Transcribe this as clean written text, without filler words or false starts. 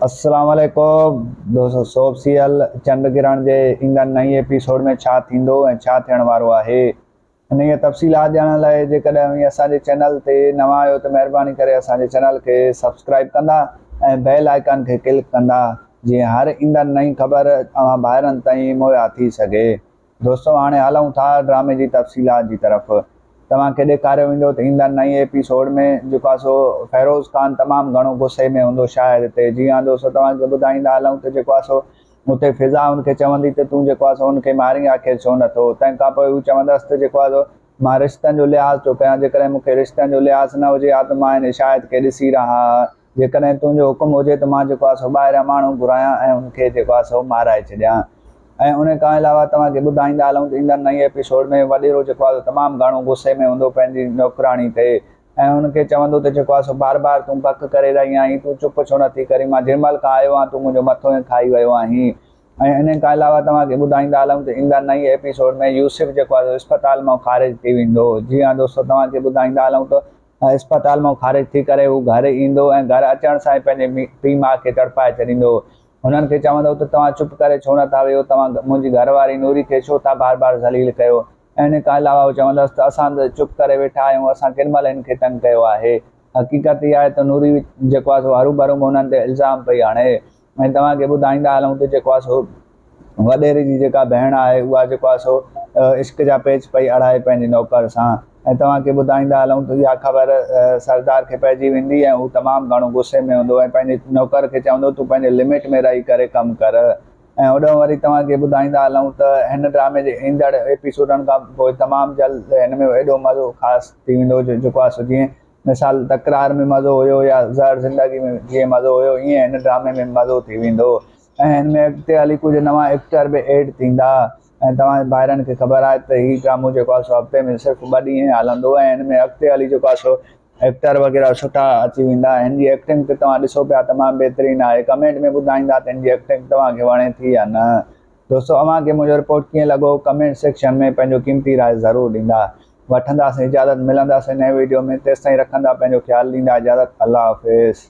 अस्सलाम वालेकुम दोस्तों। सोप सीरियल चंड किरण जे ईंदड़ नई एपिसोड में छा थींदो ऐं छा थियण वारो आहे, इन जी तफ़सीलात ॼाणण लाइ जेकॾहिं असांजे चैनल ते नवां आहियो त महिरबानी करे असांजे चैनल खे सब्सक्राइब कंदा ऐं बेल आइकन खे क्लिक कंदा, जीअं हर ईंदड़ नई ख़बर तव्हां ॿाहिरनि ताईं मुहैया थी सघे। दोस्तों हाणे हलूं था ड्रामे जी तफ़सीलात जी तरफ़। तव्हांखे ॾेखारियो वेंदो त ईंदड़ नई एपिसोड में जेको आहे सो फ़ैरोज़ ख़ान तमामु घणो गुस्से में हूंदो शायदि हिते। जी हाँ दोस्तों, तव्हांखे ॿुधाईंदा हलूं त जेको आहे सो हुते फिज़ा हुनखे चवंदी त तूं जेको आहे सो हुनखे मारी आख़िर छो नथो। तंहिंखां पोइ हू चवंदसि त जेको आहे सो मां रिश्तनि जो लिहाज़ थो कयां, जेकॾहिं मूंखे रिश्तनि जो लिहाज़ न हुजे हा त मां हिन शायदि खे ॾिसी रहा, जेकॾहिं तुंहिंजो हुकुम हुजे त मां जेको आहे सो ॿाहिरियां माण्हू घुरायां ऐं हुनखे जेको आहे सो माराए छॾियां। ऐं उन खां अलावा तव्हांखे ॿुधाईंदा हलूं त ईंदड़ नई एपिसोड में वॾेरो जेको आहे तमामु घणो गुस्से में हूंदो पंहिंजी नौकराणी ते, ऐं हुनखे चवंदो त जेको आहे सो बार बार तूं पक करे रही आहीं, तूं चुप छो नथी करी, मां जेमहिल खां आयो आहियां तूं मुंहिंजो मथो ई खाई वियो आहीं। ऐं इन खां अलावा तव्हांखे ॿुधाईंदा हलूं त ईंदड़ नई एपिसोड में यूसुफ जेको आहे इस्पताल मां ख़ारिज थी वेंदो। जी हाँ दोस्तों, तव्हांखे ॿुधाईंदा हलूं त इस्पताल मां ख़ारिज थी करे हू घर ईंदो ऐं घर अचण सां ई पंहिंजे पीउ माउ खे तड़पाए छॾींदो। हुननि खे चवंदो त तव्हां चुप करे छो नथा वेहो, तव्हां मुंहिंजी घरवारी नूरी खे छो था बार बार ज़लील कयो। ऐं इन खां अलावा हू चवंदसि त असां त चुप करे वेठा आहियूं, असां केॾी महिल हिन खे तंग कयो आहे। हक़ीक़त इहा आहे त नूरी जेको आहे सो हरू भरू हुननि ते इल्ज़ाम पई आणे। ऐं तव्हांखे ॿुधाईंदा हलूं त जेको आहे सो वॾेरे जी जेका भेण आहे उहा जेको आहे सो इश्क जा पेच पई अड़ाए पंहिंजे नौकर सां। ऐं तव्हांखे ॿुधाईंदा हलूं त इहा ख़बर सरदार खे पइजी वेंदी ऐं हू तमामु घणो गुस्से में हूंदो ऐं पंहिंजे नौकर खे चवंदो तूं पंहिंजे लिमिट में रही करे कमु कर। ऐं होॾो वरी तव्हांखे ॿुधाईंदा हलूं त हिन ड्रामे जे ईंदड़ एपिसोडनि खां पोइ तमामु जल्द हिन में एॾो मज़ो ख़ासि थी वेंदो जेको आहे सो जीअं मिसाल तकरार में मज़ो हुयो या ज़हर ज़िंदगी में जीअं मज़ो हुयो, ईअं हिन ड्रामे में मज़ो थी वेंदो। ऐं हिन में अॻिते हली कुझु नवां एक्टर बि एड थींदा। ऐं तव्हां ॿाहिरनि खे ख़बर आहे त हीउ ड्रामो जेको आहे सो हफ़्ते में सिर्फ़ु 2 ॾींहं हलंदो ऐं हिन में अॻिते हली जेको आहे सो एक्टर वग़ैरह सुठा अची वेंदा। हिन जी एक्टिंग ते तव्हां ॾिसो पिया तमामु बहितरीनु आहे। कमेंट में ॿुधाईंदा त हिन जी एक्टिंग तव्हांखे वणे थी या न। दोस्तों, अव्हांखे मुंहिंजो रिपोर्ट कीअं लॻो कमेंट सेक्शन में पंहिंजो क़ीमती राय ज़रूरु ॾींदा। वठंदासीं इजाज़त, मिलंदासीं नए वीडियो में, तेसिताईं रखंदा पंहिंजो ख़्यालु, ॾींदा इजाज़त। अल्लाह हाफ़िज़।